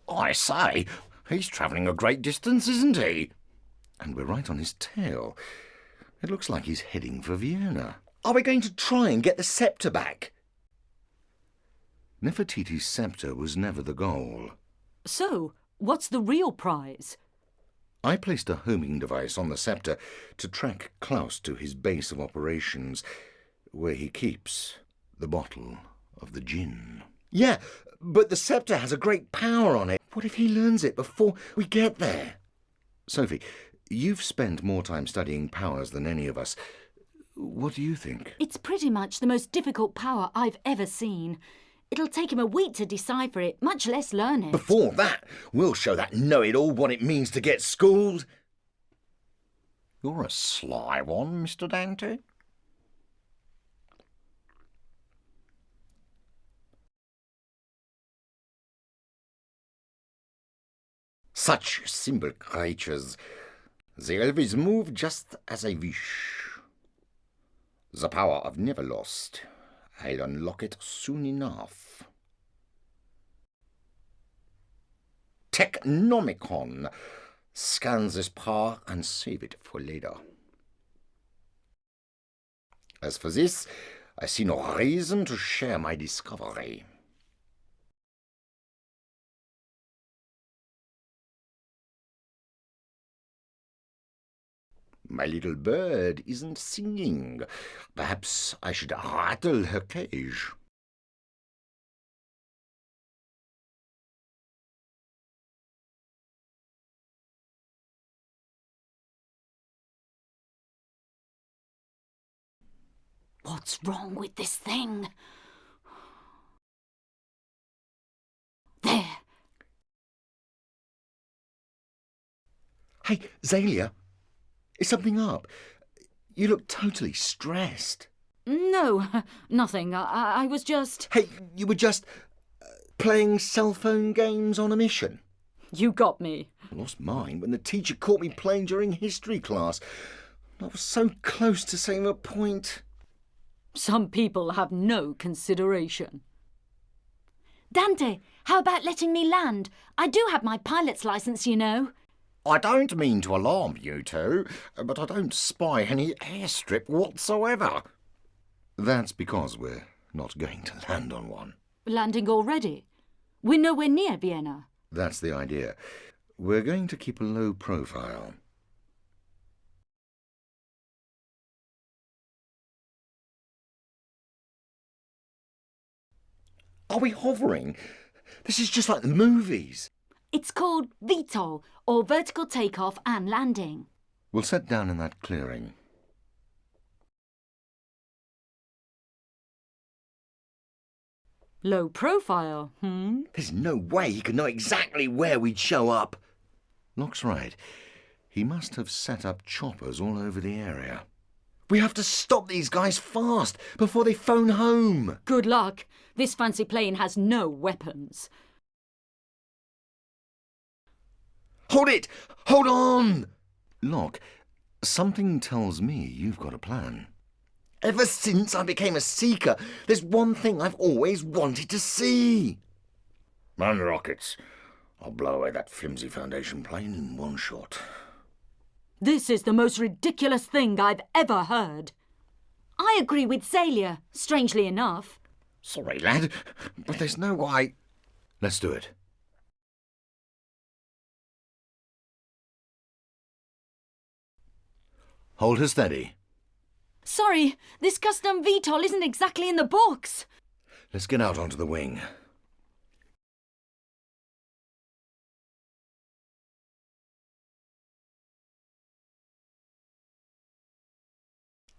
I say, he's travelling a great distance, isn't he? And we're right on his tail. It looks like he's heading for Vienna. Are we going to try and get the sceptre back? Nefertiti's sceptre was never the goal. So, what's the real prize? I placed a homing device on the sceptre to track Klaus to his base of operations, where he keeps the bottle of the gin. Yeah, but the sceptre has a great power on it. What if he learns it before we get there? Sophie, you've spent more time studying powers than any of us. What do you think? It's pretty much the most difficult power I've ever seen. It'll take him a week to decipher it, much less learn it. Before that, we'll show that know-it-all what it means to get schooled. You're a sly one, Mr. Dante. Such simple creatures. They always move just as I wish. The power I've never lost. I'll unlock it soon enough. Technomicon. Scan this power and save it for later. As for this, I see no reason to share my discovery. My little bird isn't singing. Perhaps I should rattle her cage. What's wrong with this thing? There. Hey, Zalia. Is something up? You look totally stressed. No, nothing. I was just... Hey, you were just playing cell phone games on a mission. You got me. I lost mine when the teacher caught me playing during history class. I was so close to saying a point. Some people have no consideration. Dante, how about letting me land? I do have my pilot's license, you know. I don't mean to alarm you two, but I don't spy any airstrip whatsoever. That's because we're not going to land on one. Landing already? We're nowhere near Vienna. That's the idea. We're going to keep a low profile. Are we hovering? This is just like the movies. It's called VTOL, or vertical takeoff and landing. We'll set down in that clearing. Low profile, There's no way he could know exactly where we'd show up. Locke's right. He must have set up choppers all over the area. We have to stop these guys fast before they phone home. Good luck. This fancy plane has no weapons. Hold it! Hold on! Locke, something tells me you've got a plan. Ever since I became a seeker, there's one thing I've always wanted to see. Man rockets. I'll blow away that flimsy Foundation plane in one shot. This is the most ridiculous thing I've ever heard. I agree with Zalia, strangely enough. Sorry, lad, but there's no way. Let's do it. Hold her steady. Sorry, this custom VTOL isn't exactly in the books. Let's get out onto the wing.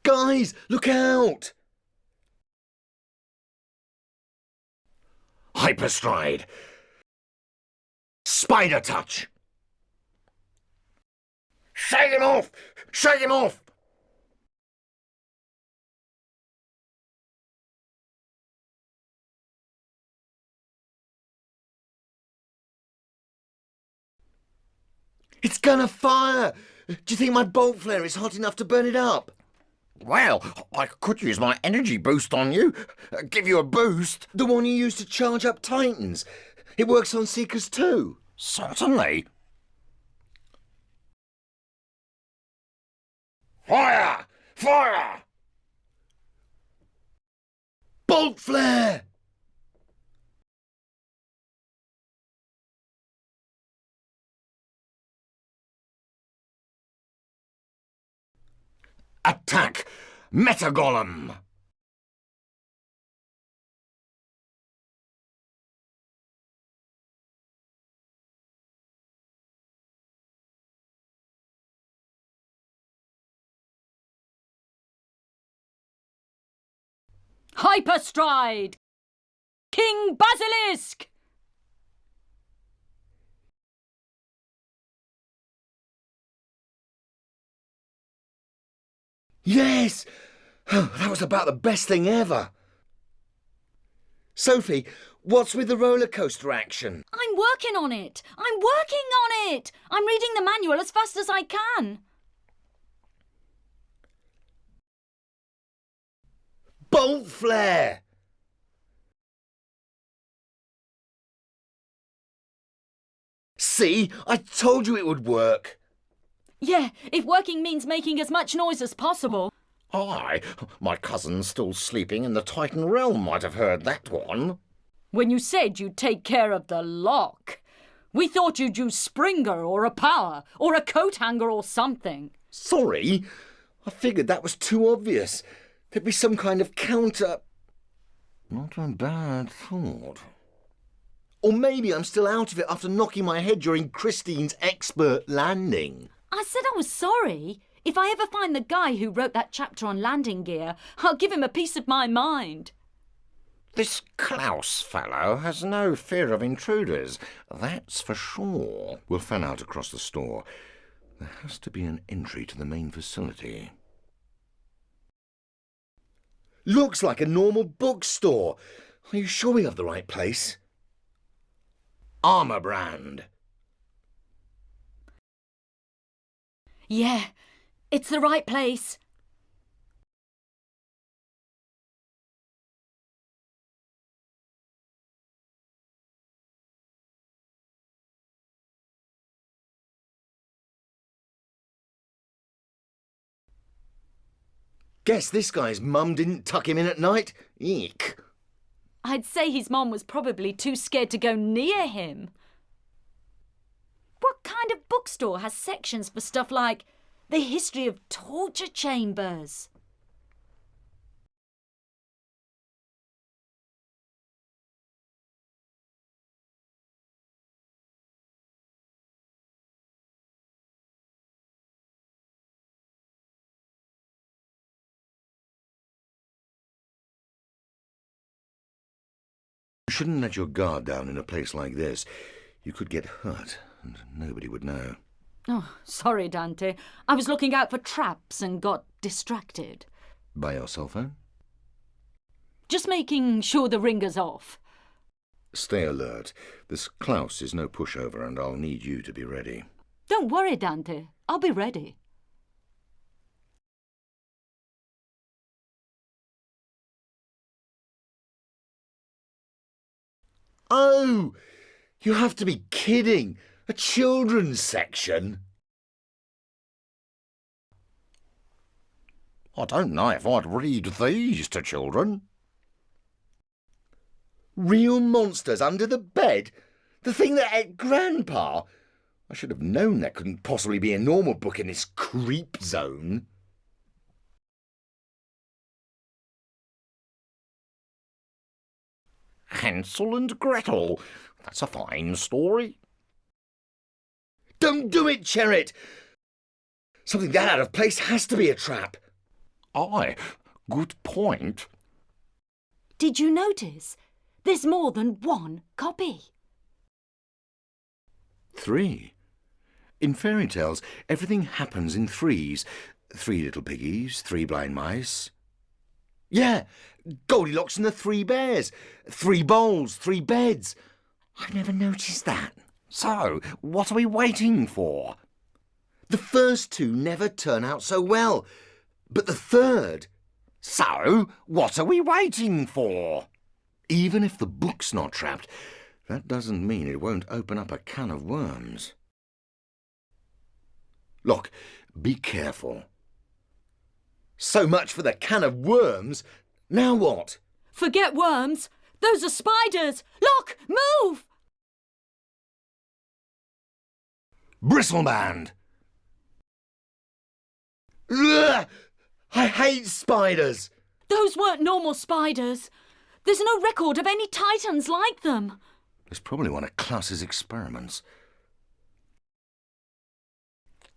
Guys, look out! Hyperstride. Spider touch. Shake him off! Shake him off! It's gonna fire! Do you think my bolt flare is hot enough to burn it up? Well, I could use my energy boost on you. Give you a boost. The one you used to charge up Titans. It works on Seekers too. Certainly. Fire! Fire! Bolt flare! Attack! Metagolem! Hyperstride! King Basilisk! Yes! Oh, that was about the best thing ever. Sophie, what's with the roller coaster action? I'm working on it. I'm working on it. I'm reading the manual as fast as I can. Bolt flare! See, I told you it would work. Yeah, if working means making as much noise as possible. Aye, my cousin's still sleeping in the Titan realm might have heard that one. When you said you'd take care of the lock, we thought you'd use Springer or a power or a coat hanger or something. Sorry, I figured that was too obvious. There'd be some kind of counter. Not a bad thought. Or maybe I'm still out of it after knocking my head during Christine's expert landing. I said I was sorry. If I ever find the guy who wrote that chapter on landing gear, I'll give him a piece of my mind. This Klaus fellow has no fear of intruders, that's for sure. We'll fan out across the store. There has to be an entry to the main facility. Looks like a normal bookstore. Are you sure we have the right place? Armour brand. Yeah, it's the right place. Guess this guy's mum didn't tuck him in at night. Eek. I'd say his mom was probably too scared to go near him. What kind of bookstore has sections for stuff like the history of torture chambers? You shouldn't let your guard down in a place like this. You could get hurt, and nobody would know. Oh, sorry, Dante. I was looking out for traps and got distracted. By your cell phone? Just making sure the ringer's off. Stay alert. This Klaus is no pushover, and I'll need you to be ready. Don't worry, Dante. I'll be ready. Oh! You have to be kidding! A children's section? I don't know if I'd read these to children. Real monsters under the bed? The thing that ate Grandpa? I should have known there couldn't possibly be a normal book in this creep zone. Hansel and Gretel. That's a fine story. Don't do it, Cherrit! Something that out of place has to be a trap. Aye, good point. Did you notice? There's more than one copy. 3. In fairy tales, everything happens in threes. 3 little piggies, 3 blind mice. Yeah, Goldilocks and the 3 bears. 3 bowls, 3 beds. I never noticed that. So, what are we waiting for? The first 2 never turn out so well, but the third... So, what are we waiting for? Even if the book's not trapped, That doesn't mean it won't open up a can of worms. Look, be careful. So much for the can of worms. Now what? Forget worms. Those are spiders. Look, move! Bristleband! Ugh! I hate spiders! Those weren't normal spiders. There's no record of any titans like them. It's probably one of Klaus's experiments.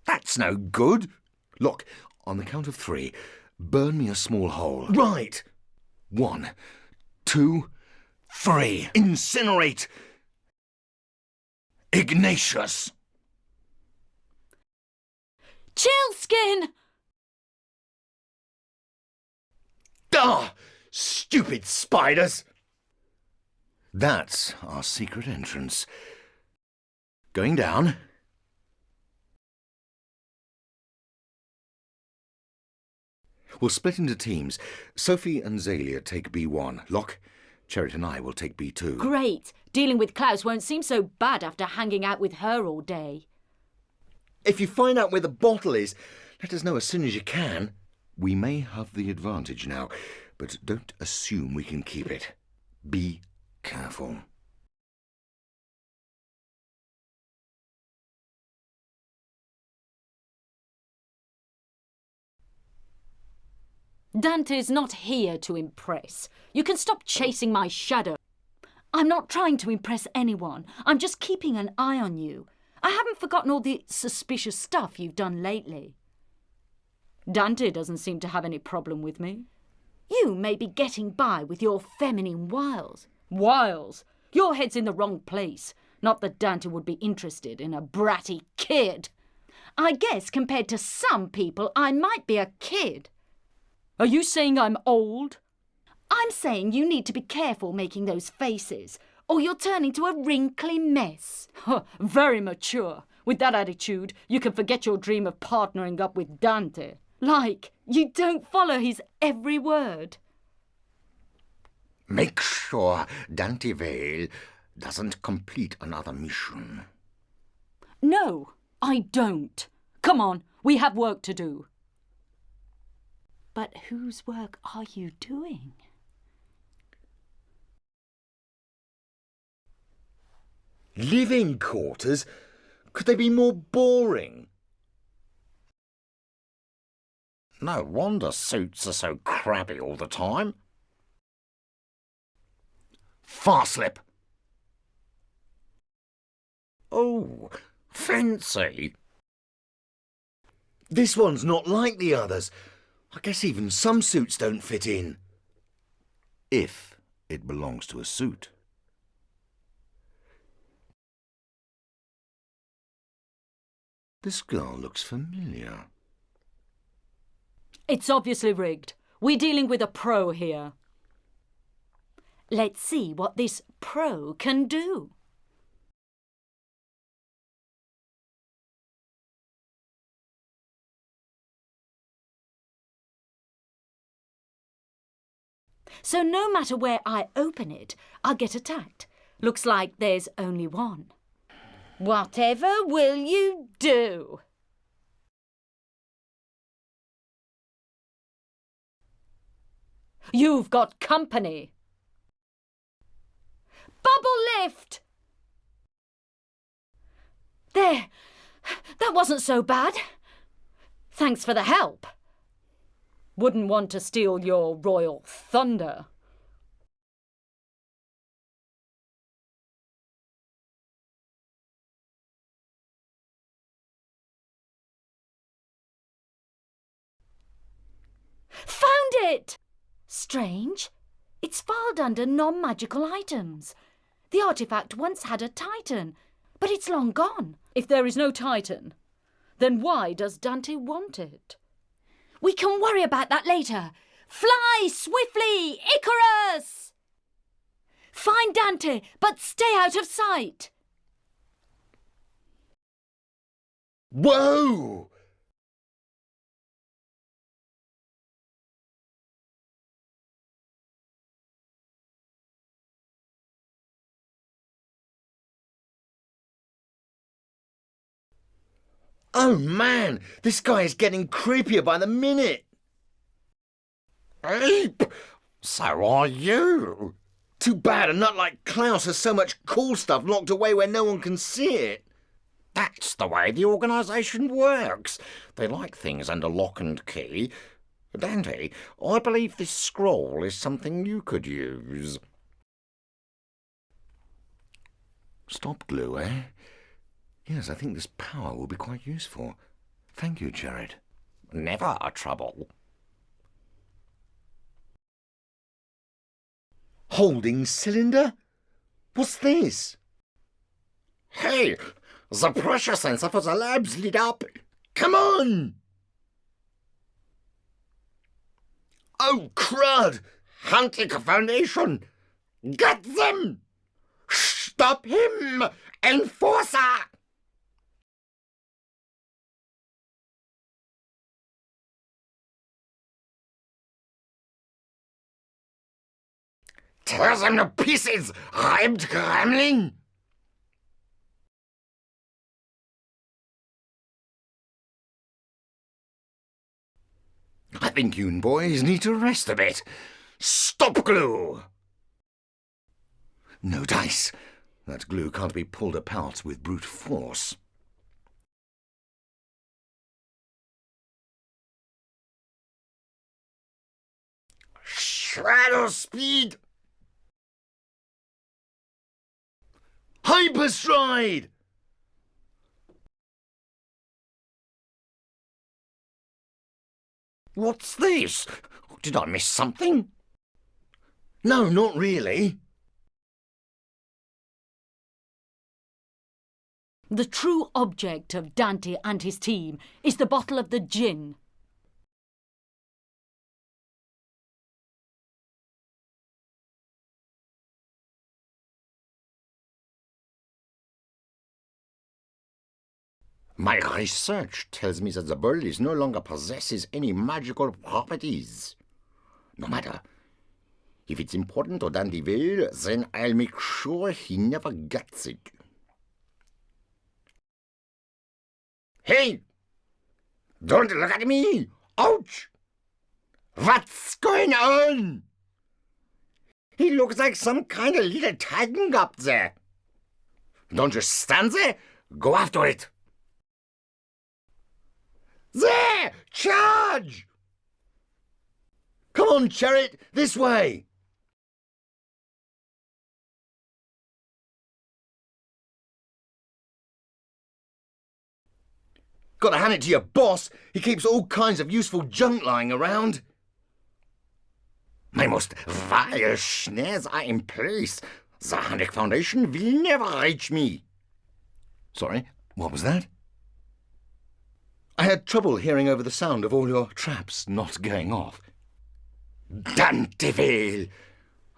That's no good. Look, on the count of 3, burn me a small hole. Right. 1, 2, 3. Incinerate Ignatius. Chillskin! Ah! Stupid spiders! That's our secret entrance. Going down. We'll split into teams. Sophie and Zalia take B1. Locke, Cherrit and I will take B2. Great. Dealing with Klaus won't seem so bad after hanging out with her all day. If you find out where the bottle is, let us know as soon as you can. We may have the advantage now, but don't assume we can keep it. Be careful. Dante's not here to impress. You can stop chasing my shadow. I'm not trying to impress anyone. I'm just keeping an eye on you. I haven't forgotten all the suspicious stuff you've done lately. Dante doesn't seem to have any problem with me. You may be getting by with your feminine wiles. Wiles? Your head's in the wrong place. Not that Dante would be interested in a bratty kid. I guess compared to some people, I might be a kid. Are you saying I'm old? I'm saying you need to be careful making those faces, or you'll turn into a wrinkly mess. Very mature. With that attitude, you can forget your dream of partnering up with Dante. Like, you don't follow his every word. Make sure Dante Vale doesn't complete another mission. No, I don't. Come on, we have work to do. But whose work are you doing? Living quarters? Could they be more boring? No wonder suits are so crabby all the time. Farslip. Oh, fancy. This one's not like the others. I guess even some suits don't fit in. If it belongs to a suit. This girl looks familiar. It's obviously rigged. We're dealing with a pro here. Let's see what this pro can do. So no matter where I open it, I'll get attacked. Looks like there's only one. Whatever will you do? You've got company. Bubble lift! There. That wasn't so bad. Thanks for the help. Wouldn't want to steal your royal thunder. Found it! Strange. It's filed under non-magical items. The artifact once had a titan, but it's long gone. If there is no titan, then why does Dante want it? We can worry about that later. Fly swiftly, Icarus! Find Dante, but stay out of sight. Whoa! Oh, man, this guy is getting creepier by the minute. Ape! So are you. Too bad a nut like Klaus has so much cool stuff locked away where no one can see it. That's the way the organisation works. They like things under lock and key. Dante, I believe this scroll is something you could use. Stop glue, eh? Yes, I think this power will be quite useful. Thank you, Jared. Never a trouble. Holding cylinder? What's this? Hey, the pressure sensor for the lab's lit up. Come on! Oh, crud! Huntik Foundation! Get them! Stop him! Enforcer! Tear them to pieces, ribbed gremlin! I think you boys need to rest a bit. Stop glue! No dice. That glue can't be pulled apart with brute force. Shadow speed! Hyperstride! What's this? Did I miss something? No, not really. The true object of Dante and his team is the bottle of the gin. My research tells me that the bottle no longer possesses any magical properties. No matter. If it's important to Dandeville, then I'll make sure he never gets it. Hey! Don't look at me! Ouch! What's going on? He looks like some kind of little titan up there. Don't just stand there. Go after it. There! Charge! Come on, Chariot, this way! Gotta hand it to your boss. He keeps all kinds of useful junk lying around. My most vile snares are in place. The Huntik Foundation will never reach me. Sorry, what was that? I had trouble hearing over the sound of all your traps not going off. Danteville!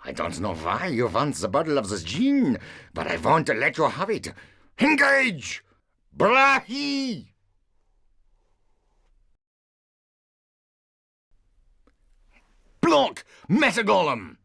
I don't know why you want the bottle of the gin, but I want to let you have it. Engage! Brahi! Block! Metagolem!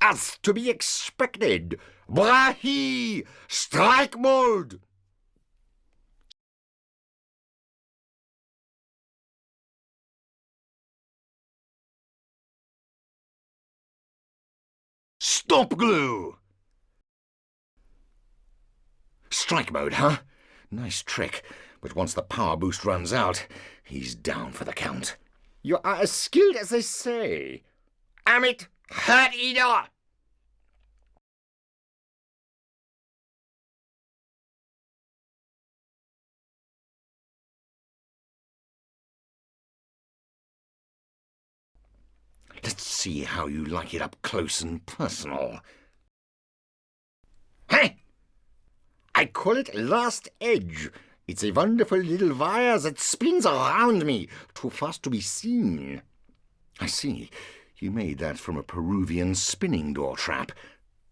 As to be expected. Brahi! Strike mode! Stop glue! Strike mode, huh? Nice trick. But once the power boost runs out, he's down for the count. You are as skilled as they say. Amit Heart Eater! Let's see how you like it up close and personal. Hey! I call it Last Edge. It's a wonderful little wire that spins around me, too fast to be seen. I see. You made that from a Peruvian spinning door trap.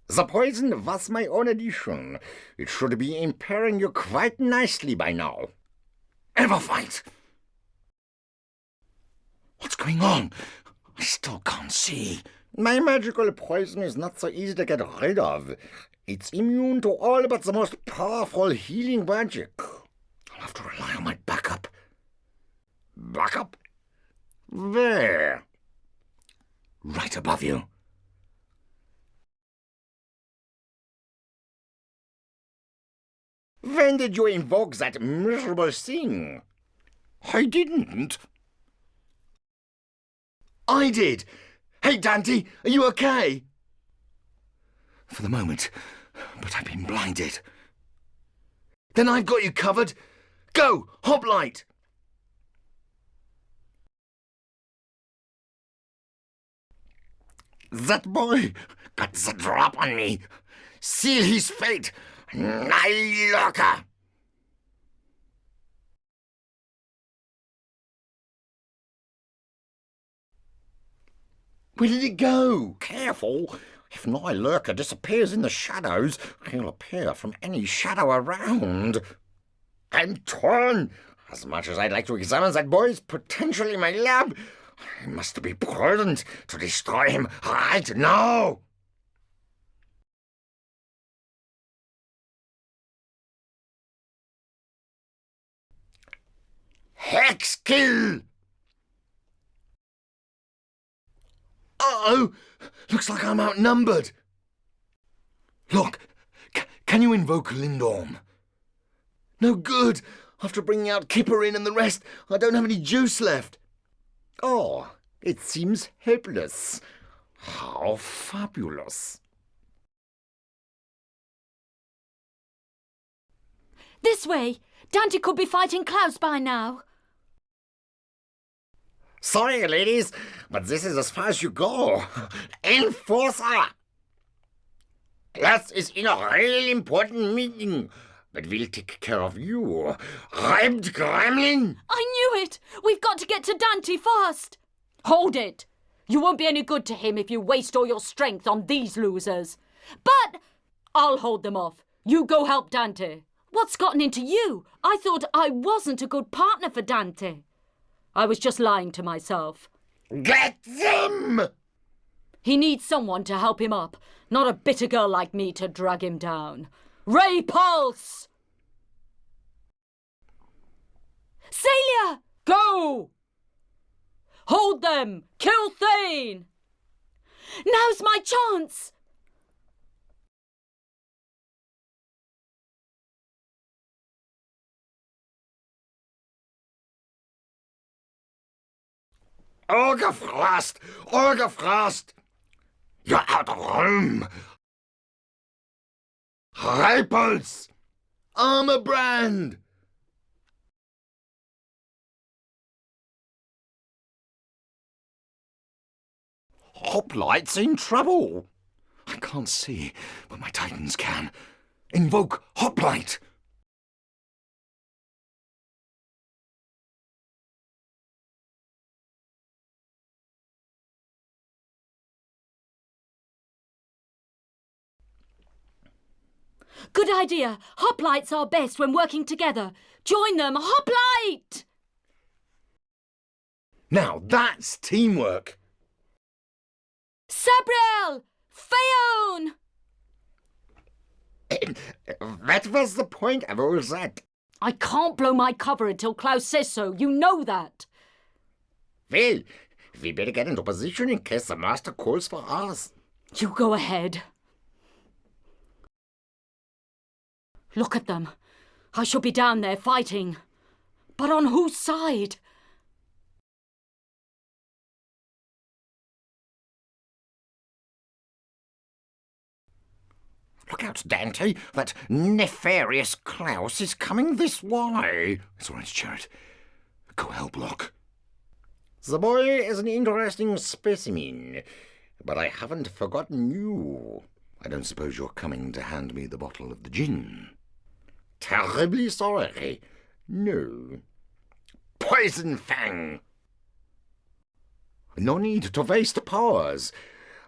The poison was my own addition. It should be impairing you quite nicely by now. Ever fight? going on? I still can't see. My magical poison is not so easy to get rid of. It's immune to all but the most powerful healing magic. I'll have to rely on my backup. Backup? Where? Right above you. When did you invoke that miserable thing? I didn't. I did. Hey, Dante, are you okay? For the moment, but I've been blinded. Then I've got you covered. Go, hoplite. That boy got the drop on me. Seal his fate. Nyloka. Where did it go? Careful. If Nyloka disappears in the shadows, he'll appear from any shadow around. I'm torn. As much as I'd like to examine that boy's potential in my lab, I must be prudent to destroy him right now. Hex kill! Uh-oh! Looks like I'm outnumbered. Look, can you invoke Lindorm? No good. After bringing out Kipperin and the rest, I don't have any juice left. Oh, it seems hopeless. How fabulous. This way! Dante could be fighting Klaus by now. Sorry, ladies, but this is as far as you go. Enforcer! Klaus is in a really important meeting, but we'll take care of you. Ribbed gremlin! I knew it! We've got to get to Dante fast! Hold it! You won't be any good to him if you waste all your strength on these losers. But I'll hold them off. You go help Dante. What's gotten into you? I thought I wasn't a good partner for Dante. I was just lying to myself. Get them! He needs someone to help him up, not a bitter girl like me to drag him down. Ray Pulse! Celia! Go! Hold them! Kill Thane! Now's my chance! Orgefrost! Orgefrost! You're out of room! Ripples! Armor Brand! Hoplite's in trouble. I can't see, but my titans can. Invoke Hoplite! Good idea. Hoplites are best when working together. Join them. Hoplite! Now that's teamwork. Sabriel! Phaon! That was the point of all that. I can't blow my cover until Klaus says so. You know that. Well, we better get into position in case the master calls for us. You go ahead. Look at them. I shall be down there fighting. But on whose side? Look out, Dante. That nefarious Klaus is coming this way. It's all right, Jared. Go help Locke. The boy is an interesting specimen, but I haven't forgotten you. I don't suppose you're coming to hand me the bottle of the gin? Terribly sorry. No. Poison Fang. No need to waste powers.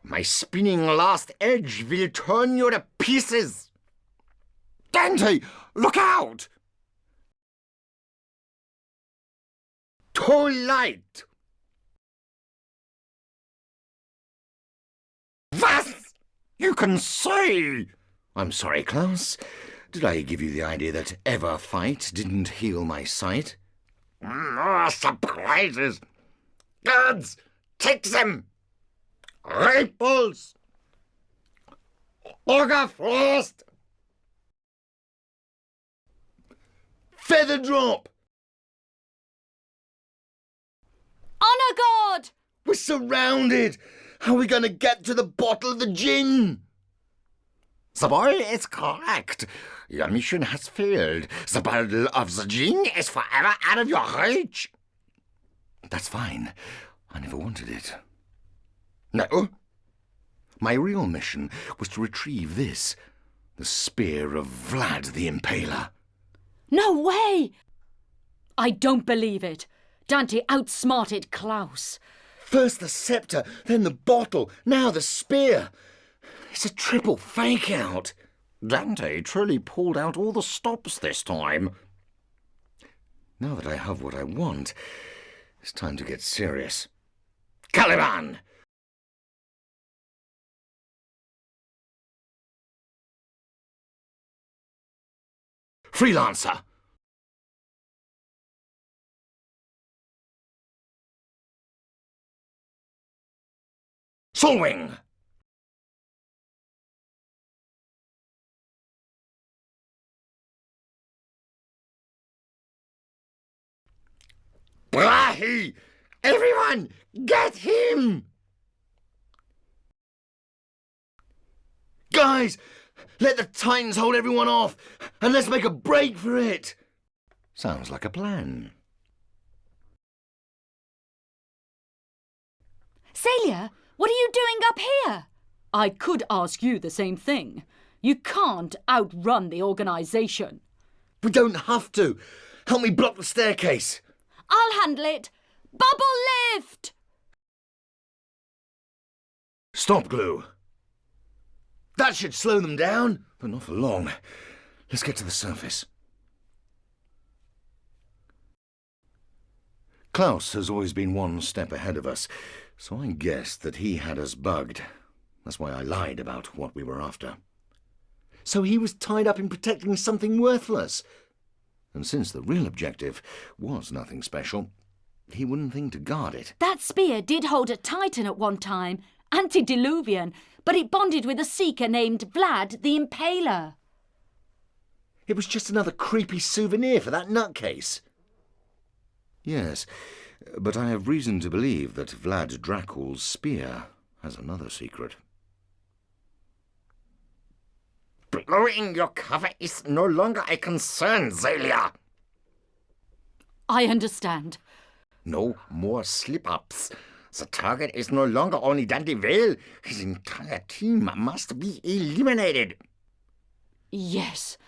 My spinning last edge will turn you to pieces. Dante, look out! Too light. You can say. I'm sorry, Klaus. Did I give you the idea that ever fight didn't heal my sight? More surprises. Guards, take them. Rifles. Ogre Frost. Feather drop! Honor God! We're surrounded! How are we going to get to the bottle of the gin? The boy is correct. Your mission has failed. The bottle of the gin is forever out of your reach. That's fine. I never wanted it. No? My real mission was to retrieve this, the spear of Vlad the Impaler. No way! I don't believe it. Dante outsmarted Klaus. First the scepter, then the bottle, now the spear. It's a triple fake-out. Dante truly pulled out all the stops this time. Now that I have what I want, it's time to get serious. Caliban! Freelancer! Solwing! Brahi! Everyone, get him! Guys, let the Titans hold everyone off, and let's make a break for it. Sounds like a plan. Celia, what are you doing up here? I could ask you the same thing. You can't outrun the organisation. We don't have to. Help me block the staircase. I'll handle it. Bubble lift! Stop glue. That should slow them down, but not for long. Let's get to the surface. Klaus has always been one step ahead of us, so I guessed that he had us bugged. That's why I lied about what we were after. So he was tied up in protecting something worthless. And since the real objective was nothing special, he wouldn't think to guard it. That spear did hold a Titan at one time, antediluvian, but it bonded with a seeker named Vlad the Impaler. It was just another creepy souvenir for that nutcase. Yes, but I have reason to believe that Vlad Dracul's spear has another secret. Blowing your cover is no longer a concern, Zelia. I understand. No more slip-ups. The target is no longer only Dante Vale. His entire team must be eliminated. Yes,